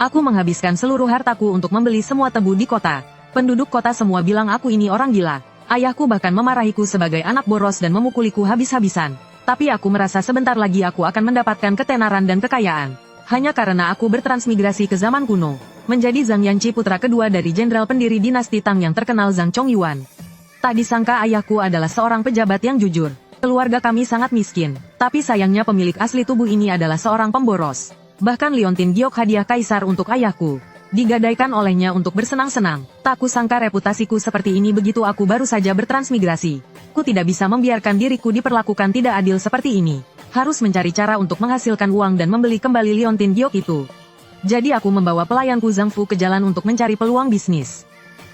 Aku menghabiskan seluruh hartaku untuk membeli semua tebu di kota. Penduduk kota semua bilang aku ini orang gila. Ayahku bahkan memarahiku sebagai anak boros dan memukuliku habis-habisan. Tapi aku merasa sebentar lagi aku akan mendapatkan ketenaran dan kekayaan. Hanya karena aku bertransmigrasi ke zaman kuno. Menjadi Zhang Yanqi, putra kedua dari jenderal pendiri dinasti Tang yang terkenal Zhang Chongyuan. Tak disangka ayahku adalah seorang pejabat yang jujur. Keluarga kami sangat miskin, tapi sayangnya pemilik asli tubuh ini adalah seorang pemboros. Bahkan liontin giok hadiah kaisar untuk ayahku digadaikan olehnya untuk bersenang-senang. Tak kusangka reputasiku seperti ini begitu aku baru saja bertransmigrasi. Ku tidak bisa membiarkan diriku diperlakukan tidak adil seperti ini. Harus mencari cara untuk menghasilkan uang dan membeli kembali liontin giok itu. Jadi aku membawa pelayanku Zhang Fu ke jalan untuk mencari peluang bisnis.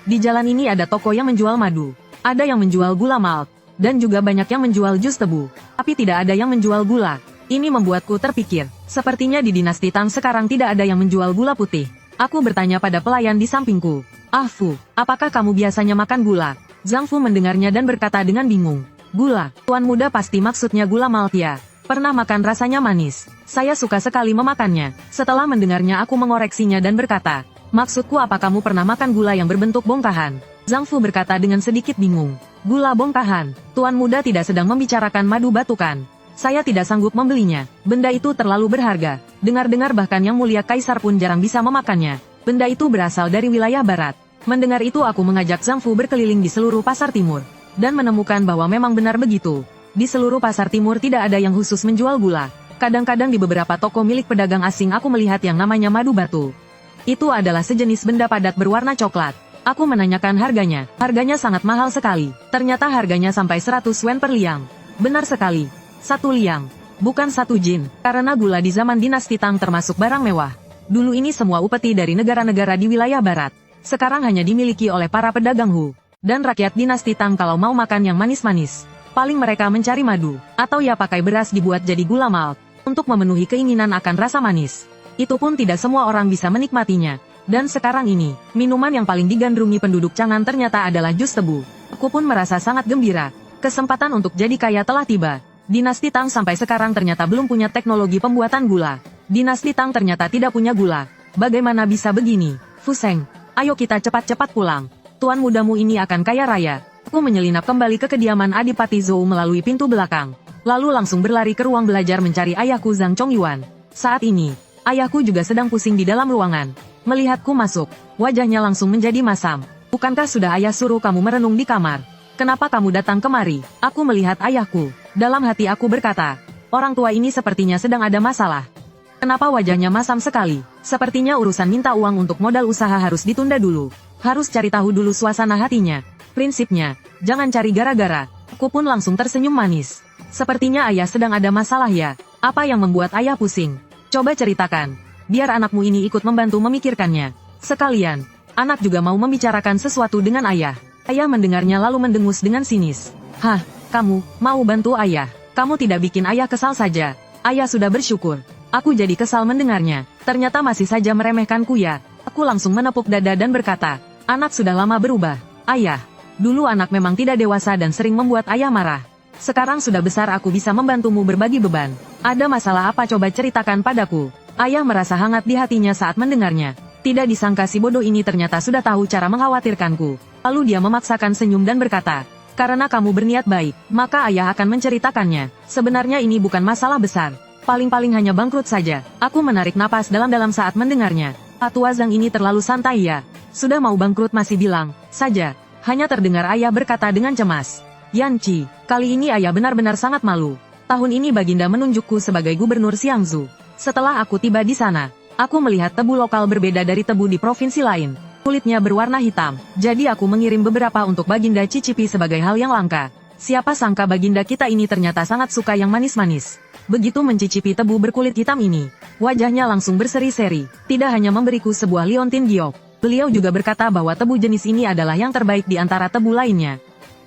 Di jalan ini ada toko yang menjual madu. Ada yang menjual gula malt, dan juga banyak yang menjual jus tebu. Tapi tidak ada yang menjual gula. Ini membuatku terpikir, sepertinya di dinasti Tang sekarang tidak ada yang menjual gula putih. Aku bertanya pada pelayan di sampingku. Ah Fu, apakah kamu biasanya makan gula? Zhang Fu mendengarnya dan berkata dengan bingung. Gula, tuan muda pasti maksudnya gula malt ya. Pernah makan, rasanya manis. Saya suka sekali memakannya. Setelah mendengarnya aku mengoreksinya dan berkata, maksudku apa kamu pernah makan gula yang berbentuk bongkahan? Zhang Fu berkata dengan sedikit bingung. Gula bongkahan, tuan muda tidak sedang membicarakan madu batu kan? Saya tidak sanggup membelinya. Benda itu terlalu berharga. Dengar-dengar bahkan yang mulia kaisar pun jarang bisa memakannya. Benda itu berasal dari wilayah barat. Mendengar itu aku mengajak Zhang Fu berkeliling di seluruh pasar timur. Dan menemukan bahwa memang benar begitu. Di seluruh pasar timur tidak ada yang khusus menjual gula. Kadang-kadang di beberapa toko milik pedagang asing aku melihat yang namanya madu batu. Itu adalah sejenis benda padat berwarna coklat. Aku menanyakan harganya. Harganya sangat mahal sekali. Ternyata harganya sampai 100 yen per liang. Benar sekali. 1 liang. Bukan 1 jin. Karena gula di zaman dinasti Tang termasuk barang mewah. Dulu ini semua upeti dari negara-negara di wilayah barat. Sekarang hanya dimiliki oleh para pedagang Hu. Dan rakyat dinasti Tang kalau mau makan yang manis-manis. Paling mereka mencari madu. Atau ya pakai beras dibuat jadi gula malt. Untuk memenuhi keinginan akan rasa manis. Itu pun tidak semua orang bisa menikmatinya. Dan sekarang ini, minuman yang paling digandrungi penduduk Chang'an ternyata adalah jus tebu. Aku pun merasa sangat gembira. Kesempatan untuk jadi kaya telah tiba. Dinasti Tang sampai sekarang ternyata belum punya teknologi pembuatan gula. Dinasti Tang ternyata tidak punya gula. Bagaimana bisa begini? Fuseng, ayo kita cepat-cepat pulang. Tuan mudamu ini akan kaya raya. Aku menyelinap kembali ke kediaman Adipati Zhou melalui pintu belakang. Lalu langsung berlari ke ruang belajar mencari ayahku Zhang Chongyuan. Saat ini, ayahku juga sedang pusing di dalam ruangan. Melihatku masuk, wajahnya langsung menjadi masam. Bukankah sudah ayah suruh kamu merenung di kamar? Kenapa kamu datang kemari? Aku melihat ayahku. Dalam hati aku berkata, orang tua ini sepertinya sedang ada masalah. Kenapa wajahnya masam sekali? Sepertinya urusan minta uang untuk modal usaha harus ditunda dulu. Harus cari tahu dulu suasana hatinya. Prinsipnya, jangan cari gara-gara. Aku pun langsung tersenyum manis. Sepertinya ayah sedang ada masalah ya. Apa yang membuat ayah pusing? Coba ceritakan. Biar anakmu ini ikut membantu memikirkannya. Sekalian, anak juga mau membicarakan sesuatu dengan ayah. Ayah mendengarnya lalu mendengus dengan sinis. Hah, kamu mau bantu ayah? Kamu tidak bikin ayah kesal saja. Ayah sudah bersyukur. Aku jadi kesal mendengarnya. Ternyata masih saja meremehkanku ya. Aku langsung menepuk dada dan berkata, anak sudah lama berubah. Ayah, dulu anak memang tidak dewasa dan sering membuat ayah marah. Sekarang sudah besar aku bisa membantumu berbagi beban. Ada masalah apa coba ceritakan padaku. Ayah merasa hangat di hatinya saat mendengarnya. Tidak disangka si bodoh ini ternyata sudah tahu cara mengkhawatirkanku. Lalu dia memaksakan senyum dan berkata, karena kamu berniat baik, maka ayah akan menceritakannya. Sebenarnya ini bukan masalah besar. Paling-paling hanya bangkrut saja. Aku menarik napas dalam-dalam saat mendengarnya. Patua Zhang ini terlalu santai ya. Sudah mau bangkrut masih bilang saja. Hanya terdengar ayah berkata dengan cemas. Yanqi, kali ini ayah benar-benar sangat malu. Tahun ini Baginda menunjukku sebagai gubernur Xiangzhou. Setelah aku tiba di sana, aku melihat tebu lokal berbeda dari tebu di provinsi lain. Kulitnya berwarna hitam, jadi aku mengirim beberapa untuk Baginda cicipi sebagai hal yang langka. Siapa sangka Baginda kita ini ternyata sangat suka yang manis-manis. Begitu mencicipi tebu berkulit hitam ini, wajahnya langsung berseri-seri. Tidak hanya memberiku sebuah liontin giok, beliau juga berkata bahwa tebu jenis ini adalah yang terbaik di antara tebu lainnya.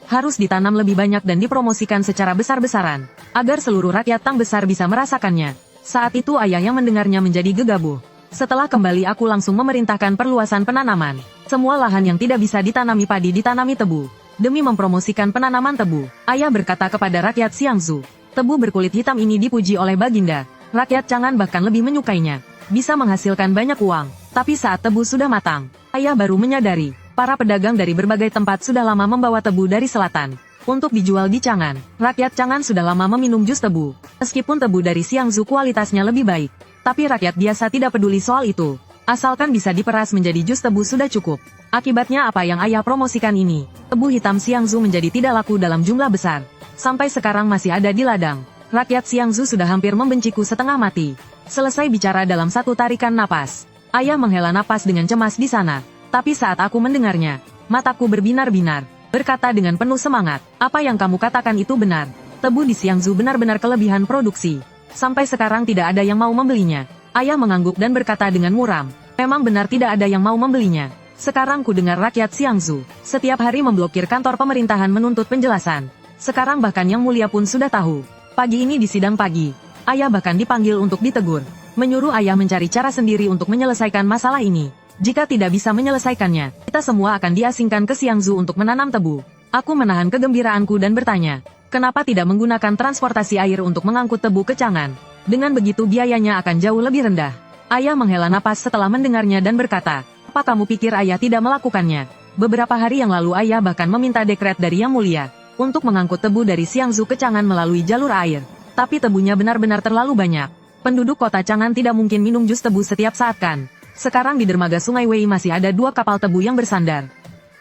Harus ditanam lebih banyak dan dipromosikan secara besar-besaran, agar seluruh rakyat Tang besar bisa merasakannya. Saat itu ayah yang mendengarnya menjadi gegabah. Setelah kembali aku langsung memerintahkan perluasan penanaman. Semua lahan yang tidak bisa ditanami padi ditanami tebu. Demi mempromosikan penanaman tebu, ayah berkata kepada rakyat Xiangzhou, tebu berkulit hitam ini dipuji oleh Baginda. Rakyat Chang'an bahkan lebih menyukainya. Bisa menghasilkan banyak uang. Tapi saat tebu sudah matang, ayah baru menyadari, para pedagang dari berbagai tempat sudah lama membawa tebu dari selatan untuk dijual di Chang'an. Rakyat Chang'an sudah lama meminum jus tebu. Meskipun tebu dari Xiangzu kualitasnya lebih baik, tapi rakyat biasa tidak peduli soal itu. Asalkan bisa diperas menjadi jus tebu sudah cukup. Akibatnya apa yang ayah promosikan ini, tebu hitam Xiangzu menjadi tidak laku dalam jumlah besar. Sampai sekarang masih ada di ladang. Rakyat Xiangzu sudah hampir membenciku setengah mati. Selesai bicara dalam satu tarikan napas, ayah menghela napas dengan cemas di sana. Tapi saat aku mendengarnya, mataku berbinar-binar, berkata dengan penuh semangat, apa yang kamu katakan itu benar. Tebu di Xiangzu benar-benar kelebihan produksi. Sampai sekarang tidak ada yang mau membelinya. Ayah mengangguk dan berkata dengan muram, memang benar tidak ada yang mau membelinya. Sekarang ku dengar rakyat Xiangzu setiap hari memblokir kantor pemerintahan menuntut penjelasan. Sekarang bahkan Yang Mulia pun sudah tahu. Pagi ini di sidang pagi, ayah bahkan dipanggil untuk ditegur. Menyuruh ayah mencari cara sendiri untuk menyelesaikan masalah ini. Jika tidak bisa menyelesaikannya, kita semua akan diasingkan ke Xiangzu untuk menanam tebu. Aku menahan kegembiraanku dan bertanya, kenapa tidak menggunakan transportasi air untuk mengangkut tebu ke Chang'an? Dengan begitu biayanya akan jauh lebih rendah. Ayah menghela napas setelah mendengarnya dan berkata, apa kamu pikir ayah tidak melakukannya? Beberapa hari yang lalu ayah bahkan meminta dekret dari Yang Mulia untuk mengangkut tebu dari Xiangzu ke Chang'an melalui jalur air. Tapi tebunya benar-benar terlalu banyak. Penduduk kota Chang'an tidak mungkin minum jus tebu setiap saat kan? Sekarang di dermaga Sungai Wei masih ada 2 kapal tebu yang bersandar.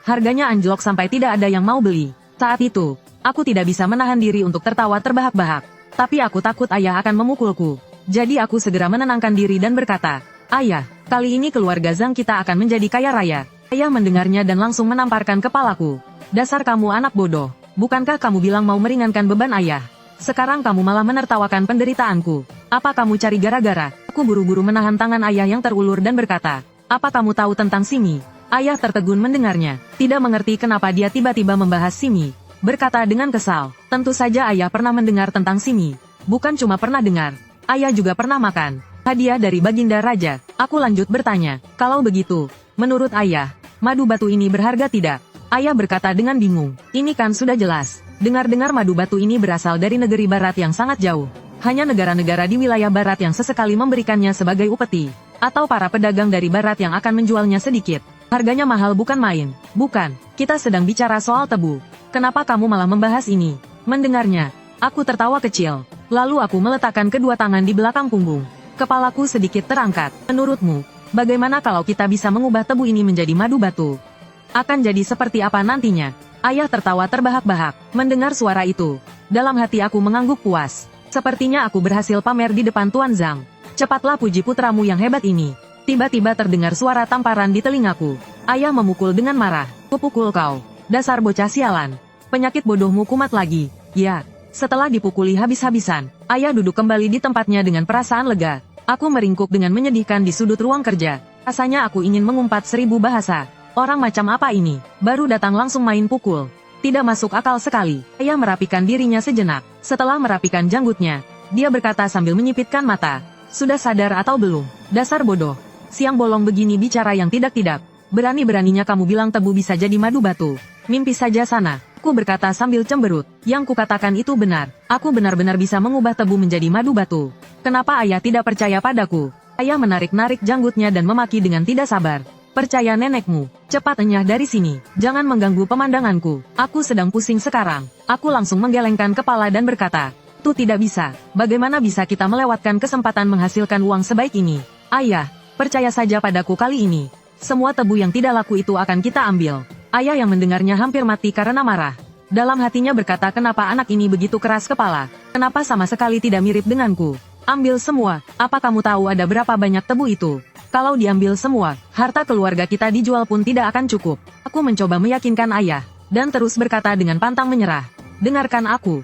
Harganya anjlok sampai tidak ada yang mau beli. Saat itu, aku tidak bisa menahan diri untuk tertawa terbahak-bahak. Tapi aku takut ayah akan memukulku. Jadi aku segera menenangkan diri dan berkata, ayah, kali ini keluarga Zhang kita akan menjadi kaya raya. Ayah mendengarnya dan langsung menamparkan kepalaku. Dasar kamu anak bodoh. Bukankah kamu bilang mau meringankan beban ayah? Sekarang kamu malah menertawakan penderitaanku. Apa kamu cari gara-gara? Aku buru-buru menahan tangan ayah yang terulur dan berkata, apa kamu tahu tentang Simi? Ayah tertegun mendengarnya, tidak mengerti kenapa dia tiba-tiba membahas Simi. Berkata dengan kesal, tentu saja ayah pernah mendengar tentang Simi. Bukan cuma pernah dengar, ayah juga pernah makan. Hadiah dari Baginda Raja. Aku lanjut bertanya, kalau begitu, menurut ayah, madu batu ini berharga tidak? Ayah berkata dengan bingung, ini kan sudah jelas. Dengar-dengar madu batu ini berasal dari negeri barat yang sangat jauh. Hanya negara-negara di wilayah barat yang sesekali memberikannya sebagai upeti. Atau para pedagang dari barat yang akan menjualnya sedikit. Harganya mahal bukan main. Bukan, kita sedang bicara soal tebu. Kenapa kamu malah membahas ini? Mendengarnya, aku tertawa kecil. Lalu aku meletakkan kedua tangan di belakang punggung. Kepalaku sedikit terangkat. Menurutmu, bagaimana kalau kita bisa mengubah tebu ini menjadi madu batu? Akan jadi seperti apa nantinya? Ayah tertawa terbahak-bahak. Mendengar suara itu, dalam hati aku mengangguk puas. Sepertinya aku berhasil pamer di depan Tuan Zhang. Cepatlah puji putramu yang hebat ini. Tiba-tiba terdengar suara tamparan di telingaku. Ayah memukul dengan marah. Kupukul kau. Dasar bocah sialan. Penyakit bodohmu kumat lagi. Ya. Setelah dipukuli habis-habisan, ayah duduk kembali di tempatnya dengan perasaan lega. Aku meringkuk dengan menyedihkan di sudut ruang kerja. Rasanya aku ingin mengumpat 1000 bahasa. Orang macam apa ini? Baru datang langsung main pukul. Tidak masuk akal sekali. Ayah merapikan dirinya sejenak. Setelah merapikan janggutnya, dia berkata sambil menyipitkan mata. Sudah sadar atau belum? Dasar bodoh. Siang bolong begini bicara yang tidak-tidak. Berani-beraninya kamu bilang tebu bisa jadi madu batu. Mimpi saja sana. Aku berkata sambil cemberut. Yang kukatakan itu benar. Aku benar-benar bisa mengubah tebu menjadi madu batu. Kenapa ayah tidak percaya padaku? Ayah menarik-narik janggutnya dan memaki dengan tidak sabar. Percaya nenekmu. Cepat enyah dari sini. Jangan mengganggu pemandanganku. Aku sedang pusing sekarang. Aku langsung menggelengkan kepala dan berkata, itu tidak bisa. Bagaimana bisa kita melewatkan kesempatan menghasilkan uang sebaik ini? Ayah, percaya saja padaku kali ini. Semua tebu yang tidak laku itu akan kita ambil. Ayah yang mendengarnya hampir mati karena marah. Dalam hatinya berkata, kenapa anak ini begitu keras kepala? Kenapa sama sekali tidak mirip denganku? Ambil semua. Apa kamu tahu ada berapa banyak tebu itu? Kalau diambil semua, harta keluarga kita dijual pun tidak akan cukup. Aku mencoba meyakinkan ayah, dan terus berkata dengan pantang menyerah. Dengarkan aku.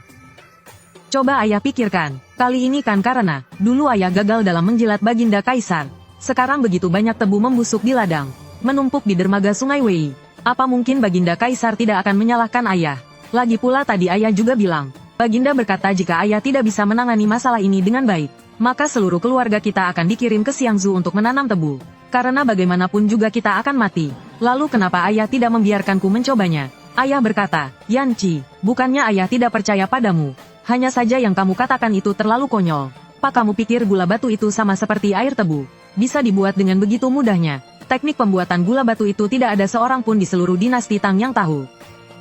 Coba ayah pikirkan, kali ini kan karena, dulu ayah gagal dalam menjilat Baginda Kaisar. Sekarang begitu banyak tebu membusuk di ladang, menumpuk di dermaga Sungai Wei. Apa mungkin Baginda Kaisar tidak akan menyalahkan ayah? Lagi pula tadi ayah juga bilang, Baginda berkata jika ayah tidak bisa menangani masalah ini dengan baik, maka seluruh keluarga kita akan dikirim ke Xiangzu untuk menanam tebu. Karena bagaimanapun juga kita akan mati. Lalu kenapa ayah tidak membiarkanku mencobanya? Ayah berkata, Yanci, bukannya ayah tidak percaya padamu. Hanya saja yang kamu katakan itu terlalu konyol. Apa kamu pikir gula batu itu sama seperti air tebu? bisa dibuat dengan begitu mudahnya. Teknik pembuatan gula batu itu tidak ada seorang pun di seluruh dinasti Tang yang tahu.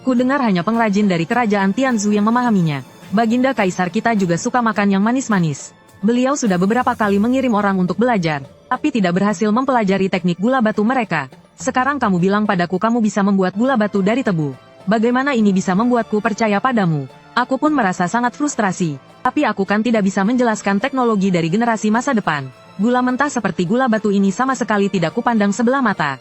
Ku dengar hanya pengrajin dari kerajaan Tianzhu yang memahaminya. Baginda Kaisar kita juga suka makan yang manis-manis. Beliau sudah beberapa kali mengirim orang untuk belajar, tapi tidak berhasil mempelajari teknik gula batu mereka. Sekarang kamu bilang padaku kamu bisa membuat gula batu dari tebu. Bagaimana ini bisa membuatku percaya padamu? Aku pun merasa sangat frustrasi. Tapi aku kan tidak bisa menjelaskan teknologi dari generasi masa depan. Gula mentah seperti gula batu ini sama sekali tidak kupandang sebelah mata.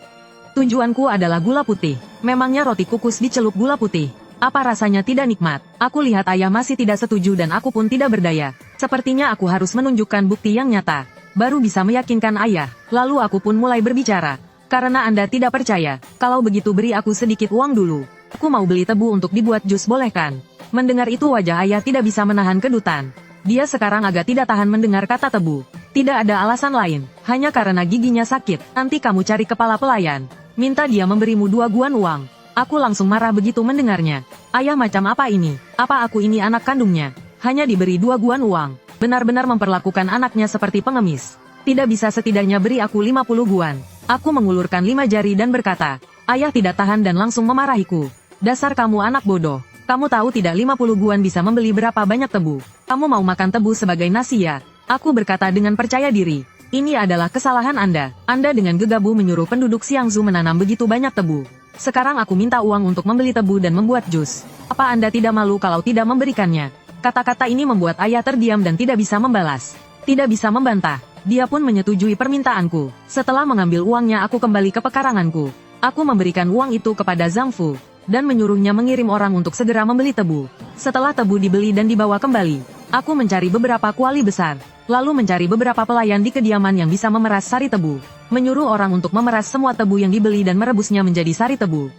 Tujuanku adalah gula putih. Memangnya roti kukus dicelup gula putih? Apa rasanya tidak nikmat? Aku lihat ayah masih tidak setuju dan aku pun tidak berdaya. Sepertinya aku harus menunjukkan bukti yang nyata. Baru bisa meyakinkan ayah. Lalu aku pun mulai berbicara. Karena Anda tidak percaya, kalau begitu beri aku sedikit uang dulu. Aku mau beli tebu untuk dibuat jus, boleh kan? Mendengar itu wajah ayah tidak bisa menahan kedutan. Dia sekarang agak tidak tahan mendengar kata tebu. Tidak ada alasan lain, hanya karena giginya sakit. Nanti kamu cari kepala pelayan. Minta dia memberimu 2 guan uang. Aku langsung marah begitu mendengarnya. Ayah macam apa ini? Apa aku ini anak kandungnya? Hanya diberi 2 guan uang. Benar-benar memperlakukan anaknya seperti pengemis. Tidak bisa setidaknya beri aku 50 guan. Aku mengulurkan 5 jari dan berkata, ayah tidak tahan dan langsung memarahiku. Dasar kamu anak bodoh. Kamu tahu tidak 50 guan bisa membeli berapa banyak tebu? Kamu mau makan tebu sebagai nasi ya? Aku berkata dengan percaya diri. Ini adalah kesalahan Anda. Anda dengan gegabah menyuruh penduduk Xiangzhou menanam begitu banyak tebu. Sekarang aku minta uang untuk membeli tebu dan membuat jus. Apa Anda tidak malu kalau tidak memberikannya? Kata-kata ini membuat ayah terdiam dan tidak bisa membalas. Tidak bisa membantah. Dia pun menyetujui permintaanku. Setelah mengambil uangnya aku kembali ke pekaranganku. Aku memberikan uang itu kepada Zhang Fu dan menyuruhnya mengirim orang untuk segera membeli tebu. Setelah tebu dibeli dan dibawa kembali, aku mencari beberapa kuali besar, lalu mencari beberapa pelayan di kediaman yang bisa memeras sari tebu. Menyuruh orang untuk memeras semua tebu yang dibeli dan merebusnya menjadi sari tebu.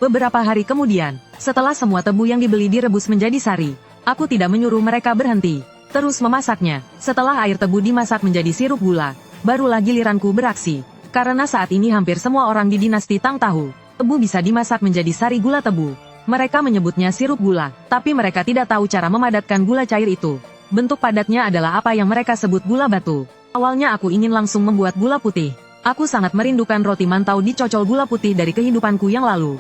Beberapa hari kemudian, setelah semua tebu yang dibeli direbus menjadi sari, aku tidak menyuruh mereka berhenti. Terus memasaknya. Setelah air tebu dimasak menjadi sirup gula, barulah giliranku beraksi. Karena saat ini hampir semua orang di dinasti Tang tahu, tebu bisa dimasak menjadi sari gula tebu. Mereka menyebutnya sirup gula, tapi mereka tidak tahu cara memadatkan gula cair itu. Bentuk padatnya adalah apa yang mereka sebut gula batu. Awalnya aku ingin langsung membuat gula putih. Aku sangat merindukan roti mantau dicocol gula putih dari kehidupanku yang lalu.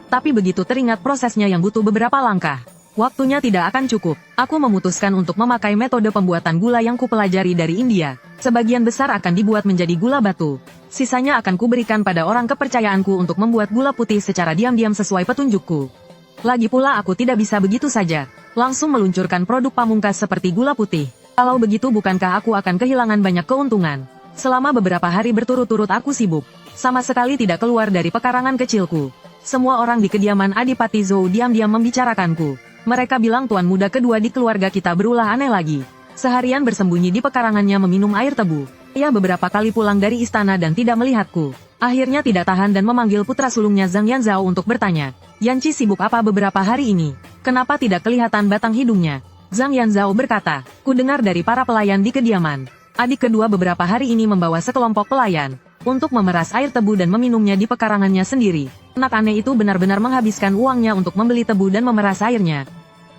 Tapi begitu teringat prosesnya yang butuh beberapa langkah, waktunya tidak akan cukup. Aku memutuskan untuk memakai metode pembuatan gula yang kupelajari dari India. Sebagian besar akan dibuat menjadi gula batu. Sisanya akan kuberikan pada orang kepercayaanku untuk membuat gula putih secara diam-diam sesuai petunjukku. Lagi pula aku tidak bisa begitu saja langsung meluncurkan produk pamungkas seperti gula putih. Kalau begitu bukankah aku akan kehilangan banyak keuntungan? Selama beberapa hari berturut-turut aku sibuk, sama sekali tidak keluar dari pekarangan kecilku. Semua orang di kediaman Adipati Zhou diam-diam membicarakanku. Mereka bilang tuan muda kedua di keluarga kita berulah aneh lagi. Seharian bersembunyi di pekarangannya meminum air tebu. Ia beberapa kali pulang dari istana dan tidak melihatku. Akhirnya tidak tahan dan memanggil putra sulungnya Zhang Yanzhao untuk bertanya, Yanci sibuk apa beberapa hari ini? Kenapa tidak kelihatan batang hidungnya? Zhang Yanzhao berkata, ku dengar dari para pelayan di kediaman. Adik kedua beberapa hari ini membawa sekelompok pelayan untuk memeras air tebu dan meminumnya di pekarangannya sendiri. Anak aneh itu benar-benar menghabiskan uangnya untuk membeli tebu dan memeras airnya.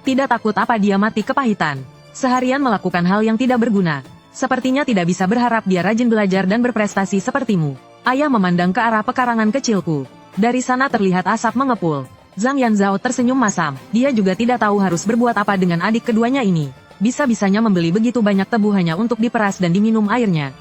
Tidak takut apa dia mati kepahitan. Seharian melakukan hal yang tidak berguna. Sepertinya tidak bisa berharap dia rajin belajar dan berprestasi sepertimu. Ayah memandang ke arah pekarangan kecilku. Dari sana terlihat asap mengepul. Zhang Yanzhao tersenyum masam. Dia juga tidak tahu harus berbuat apa dengan adik keduanya ini. Bisa-bisanya membeli begitu banyak tebu hanya untuk diperas dan diminum airnya.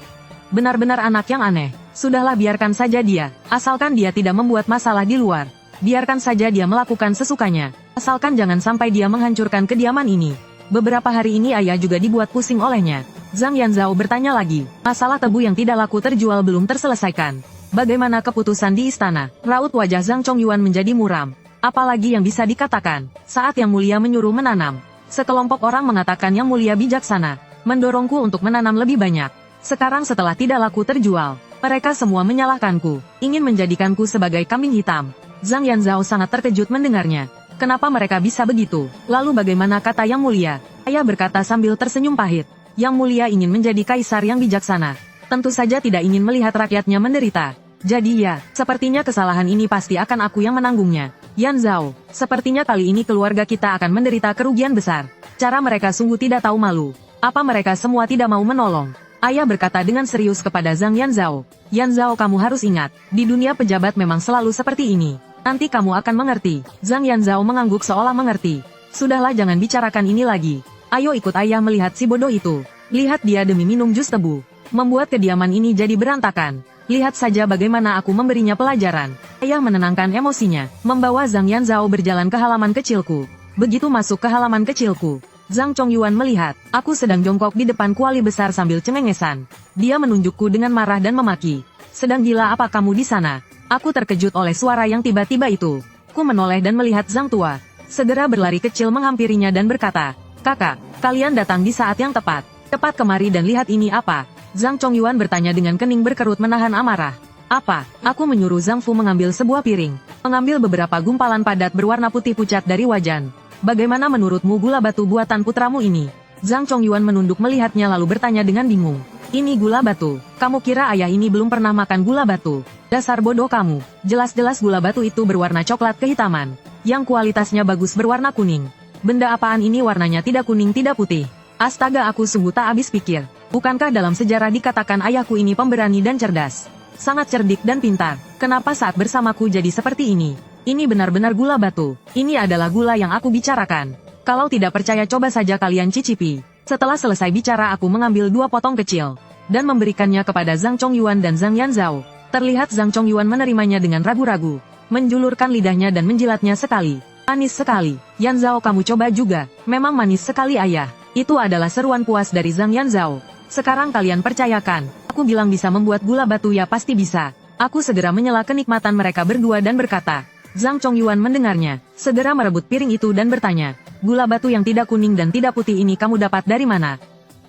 Benar-benar anak yang aneh. Sudahlah, biarkan saja dia. Asalkan dia tidak membuat masalah di luar. Biarkan saja dia melakukan sesukanya. Asalkan jangan sampai dia menghancurkan kediaman ini. Beberapa hari ini ayah juga dibuat pusing olehnya. Zhang Yanzhao bertanya lagi. Masalah tebu yang tidak laku terjual belum terselesaikan. Bagaimana keputusan di istana? Raut wajah Zhang Chongyuan menjadi muram. Apalagi yang bisa dikatakan? Saat Yang Mulia menyuruh menanam, sekelompok orang mengatakan Yang Mulia bijaksana, mendorongku untuk menanam lebih banyak. Sekarang setelah tidak laku terjual, mereka semua menyalahkanku, ingin menjadikanku sebagai kambing hitam. Zhang Yanzhao sangat terkejut mendengarnya. Kenapa mereka bisa begitu? Lalu bagaimana kata Yang Mulia? Ayah berkata sambil tersenyum pahit. Yang Mulia ingin menjadi kaisar yang bijaksana. Tentu saja tidak ingin melihat rakyatnya menderita. Jadi ya, sepertinya kesalahan ini pasti akan aku yang menanggungnya. Yanzhao, sepertinya kali ini keluarga kita akan menderita kerugian besar. Cara mereka sungguh tidak tahu malu. Apa mereka semua tidak mau menolong? Ayah berkata dengan serius kepada Zhang Yanzhao. Yanzhao, kamu harus ingat, di dunia pejabat memang selalu seperti ini. Nanti kamu akan mengerti. Zhang Yanzhao mengangguk seolah mengerti. Sudahlah, jangan bicarakan ini lagi. Ayo ikut ayah melihat si bodoh itu. Lihat dia demi minum jus tebu. Membuat kediaman ini jadi berantakan. Lihat saja bagaimana aku memberinya pelajaran. Ayah menenangkan emosinya, membawa Zhang Yanzhao berjalan ke halaman kecilku. Begitu masuk ke halaman kecilku, Zhang Chongyuan melihat, aku sedang jongkok di depan kuali besar sambil cengengesan. Dia menunjukku dengan marah dan memaki. Sedang gila apa kamu di sana? Aku terkejut oleh suara yang tiba-tiba itu. Ku menoleh dan melihat Zhang tua. Segera berlari kecil menghampirinya dan berkata, "Kakak, kalian datang di saat yang tepat. Cepat kemari dan lihat ini apa." Zhang Chongyuan bertanya dengan kening berkerut menahan amarah. "Apa?" Aku menyuruh Zhang Fu mengambil sebuah piring. Mengambil beberapa gumpalan padat berwarna putih pucat dari wajan. "Bagaimana menurutmu gula batu buatan putramu ini?" Zhang Chongyuan menunduk melihatnya lalu bertanya dengan bingung. "Ini gula batu. Kamu kira ayah ini belum pernah makan gula batu? Dasar bodoh kamu. Jelas-jelas gula batu itu berwarna coklat kehitaman. Yang kualitasnya bagus berwarna kuning. Benda apaan ini warnanya tidak kuning tidak putih? Astaga, aku sungguh tak habis pikir. Bukankah dalam sejarah dikatakan ayahku ini pemberani dan cerdas? Sangat cerdik dan pintar. Kenapa saat bersamaku jadi seperti ini? Ini benar-benar gula batu. Ini adalah gula yang aku bicarakan. Kalau tidak percaya coba saja kalian cicipi." Setelah selesai bicara aku mengambil 2 potong kecil. Dan memberikannya kepada Zhang Chongyuan dan Zhang Yanzhao. Terlihat Zhang Chongyuan menerimanya dengan ragu-ragu. Menjulurkan lidahnya dan menjilatnya sekali. "Manis sekali. Yanzhao, kamu coba juga. Memang manis sekali ayah." Itu adalah seruan puas dari Zhang Yanzhao. "Sekarang kalian percayakan. Aku bilang bisa membuat gula batu ya pasti bisa." Aku segera menyela kenikmatan mereka berdua dan berkata. Zhang Chongyuan mendengarnya, segera merebut piring itu dan bertanya, "Gula batu yang tidak kuning dan tidak putih ini kamu dapat dari mana?"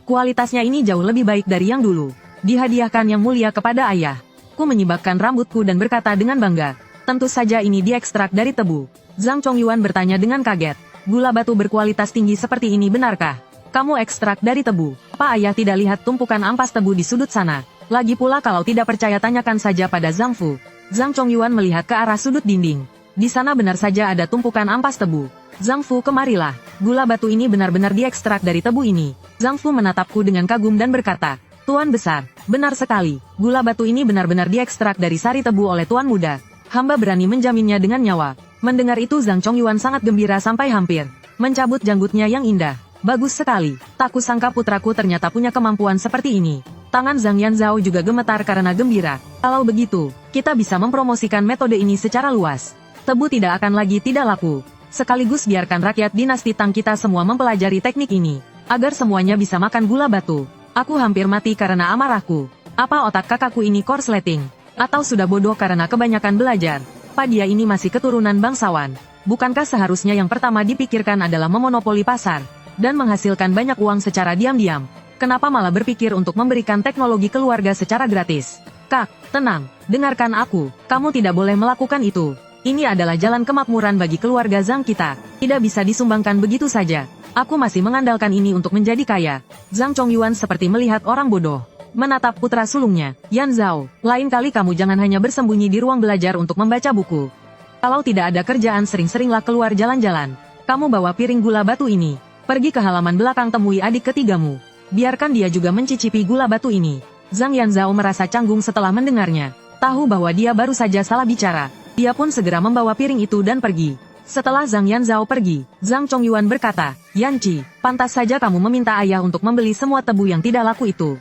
"Kualitasnya ini jauh lebih baik dari yang dulu. Dihadiahkan yang mulia kepada ayah." Ku menyibakkan rambutku dan berkata dengan bangga, "Tentu saja ini diekstrak dari tebu." Zhang Chongyuan bertanya dengan kaget, "Gula batu berkualitas tinggi seperti ini benarkah? Kamu ekstrak dari tebu? Apa ayah tidak lihat tumpukan ampas tebu di sudut sana? Lagi pula kalau tidak percaya tanyakan saja pada Zhang Fu." Zhang Chongyuan melihat ke arah sudut dinding. Di sana benar saja ada tumpukan ampas tebu. "Zhang Fu, kemarilah. Gula batu ini benar-benar diekstrak dari tebu ini." Zhang Fu menatapku dengan kagum dan berkata, "Tuan besar, benar sekali. Gula batu ini benar-benar diekstrak dari sari tebu oleh Tuan muda. Hamba berani menjaminnya dengan nyawa." Mendengar itu Zhang Chongyuan sangat gembira sampai hampir mencabut janggutnya yang indah. "Bagus sekali. Tak kusangka putraku ternyata punya kemampuan seperti ini." Tangan Zhang Yanzhao juga gemetar karena gembira. "Kalau begitu, kita bisa mempromosikan metode ini secara luas. Tebu tidak akan lagi tidak laku. Sekaligus biarkan rakyat dinasti Tang kita semua mempelajari teknik ini, agar semuanya bisa makan gula batu." Aku hampir mati karena amarahku. Apa otak kakakku ini korsleting? Atau sudah bodoh karena kebanyakan belajar? Apa dia ini masih keturunan bangsawan? Bukankah seharusnya yang pertama dipikirkan adalah memonopoli pasar, dan menghasilkan banyak uang secara diam-diam? Kenapa malah berpikir untuk memberikan teknologi keluarga secara gratis? "Kak, tenang, dengarkan aku. Kamu tidak boleh melakukan itu. Ini adalah jalan kemakmuran bagi keluarga Zhang kita. Tidak bisa disumbangkan begitu saja. Aku masih mengandalkan ini untuk menjadi kaya." Zhang Chongyuan seperti melihat orang bodoh. Menatap putra sulungnya, "Yanzhao, lain kali kamu jangan hanya bersembunyi di ruang belajar untuk membaca buku. Kalau tidak ada kerjaan sering-seringlah keluar jalan-jalan. Kamu bawa piring gula batu ini. Pergi ke halaman belakang temui adik ketigamu. Biarkan dia juga mencicipi gula batu ini." Zhang Yanzhao merasa canggung setelah mendengarnya. Tahu bahwa dia baru saja salah bicara. Dia pun segera membawa piring itu dan pergi. Setelah Zhang Yanzhao pergi, Zhang Chongyuan berkata, "Yanci, pantas saja kamu meminta ayah untuk membeli semua tebu yang tidak laku itu.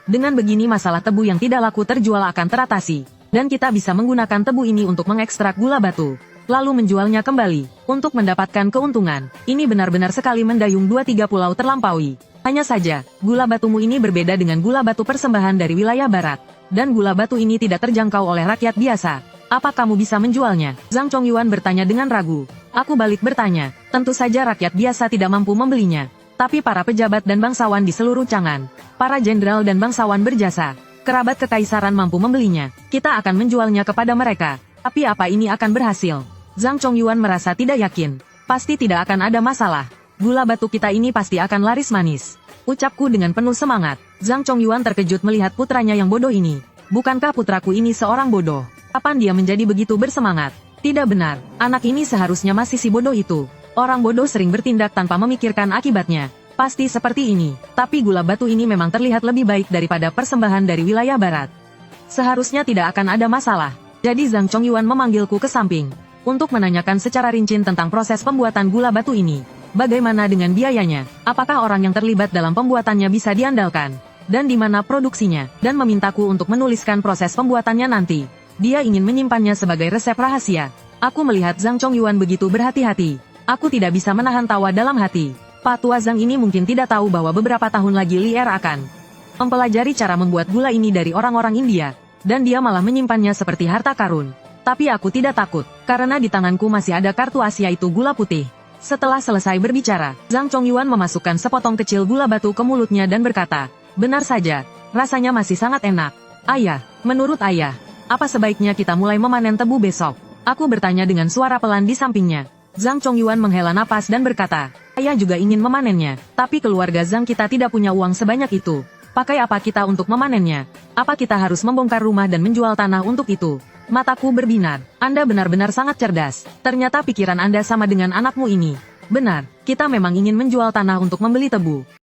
Dengan begini masalah tebu yang tidak laku terjual akan teratasi. Dan kita bisa menggunakan tebu ini untuk mengekstrak gula batu, lalu menjualnya kembali, untuk mendapatkan keuntungan. Ini benar-benar sekali mendayung 2-3 pulau terlampaui. Hanya saja, gula batumu ini berbeda dengan gula batu persembahan dari wilayah barat. Dan gula batu ini tidak terjangkau oleh rakyat biasa. Apa kamu bisa menjualnya?" Zhang Chongyuan bertanya dengan ragu. Aku balik bertanya, "Tentu saja rakyat biasa tidak mampu membelinya. Tapi para pejabat dan bangsawan di seluruh Chang'an, para jenderal dan bangsawan berjasa, kerabat kekaisaran mampu membelinya. Kita akan menjualnya kepada mereka. Tapi apa ini akan berhasil?" Zhang Chongyuan merasa tidak yakin. "Pasti tidak akan ada masalah. Gula batu kita ini pasti akan laris manis," ucapku dengan penuh semangat. Zhang Chongyuan terkejut melihat putranya yang bodoh ini. Bukankah putraku ini seorang bodoh? Kapan dia menjadi begitu bersemangat? Tidak benar, anak ini seharusnya masih si bodoh itu. Orang bodoh sering bertindak tanpa memikirkan akibatnya. Pasti seperti ini, tapi gula batu ini memang terlihat lebih baik daripada persembahan dari wilayah barat. Seharusnya tidak akan ada masalah. Jadi Zhang Chongyuan memanggilku ke samping untuk menanyakan secara rinci tentang proses pembuatan gula batu ini. Bagaimana dengan biayanya? Apakah orang yang terlibat dalam pembuatannya bisa diandalkan? Dan di mana produksinya? Dan memintaku untuk menuliskan proses pembuatannya nanti. Dia ingin menyimpannya sebagai resep rahasia. Aku melihat Zhang Chongyuan begitu berhati-hati. Aku tidak bisa menahan tawa dalam hati. Pak Tua Zhang ini mungkin tidak tahu bahwa beberapa tahun lagi Li Er akan mempelajari cara membuat gula ini dari orang-orang India. Dan dia malah menyimpannya seperti harta karun. Tapi aku tidak takut, karena di tanganku masih ada kartu Asia itu gula putih. Setelah selesai berbicara, Zhang Chongyuan memasukkan sepotong kecil gula batu ke mulutnya dan berkata, benar saja, rasanya masih sangat enak. Ayah, menurut ayah, apa sebaiknya kita mulai memanen tebu besok? Aku bertanya dengan suara pelan di sampingnya. Zhang Chongyuan menghela napas dan berkata, ayah juga ingin memanennya, tapi keluarga Zhang kita tidak punya uang sebanyak itu. Pakai apa kita untuk memanennya? Apa kita harus membongkar rumah dan menjual tanah untuk itu? Mataku berbinar. Anda benar-benar sangat cerdas. Ternyata pikiran Anda sama dengan anakmu ini. Benar, kita memang ingin menjual tanah untuk membeli tebu.